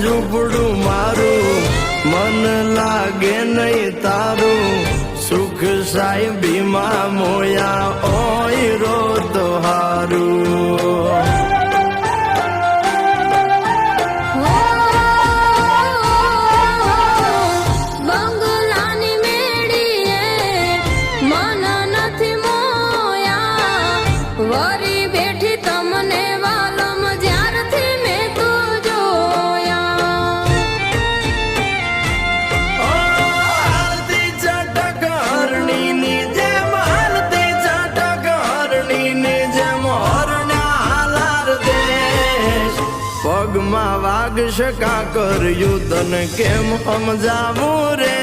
ઝૂંપડું મારું મન લાગે નહીં તારું સુખ સાહેબીમાં મોયા ઓય રો તો હારું વરી બેઠી તમને વાલમ જ્યારથી મેં તો જોયા હાલતી ચટક હરણીની જેમ હાલતી ચટક હરણીની જેમ હરણા હાલાર દેશ પગમાં વાગશે કાકર યુદ્ધન કેમ સમજાવું રે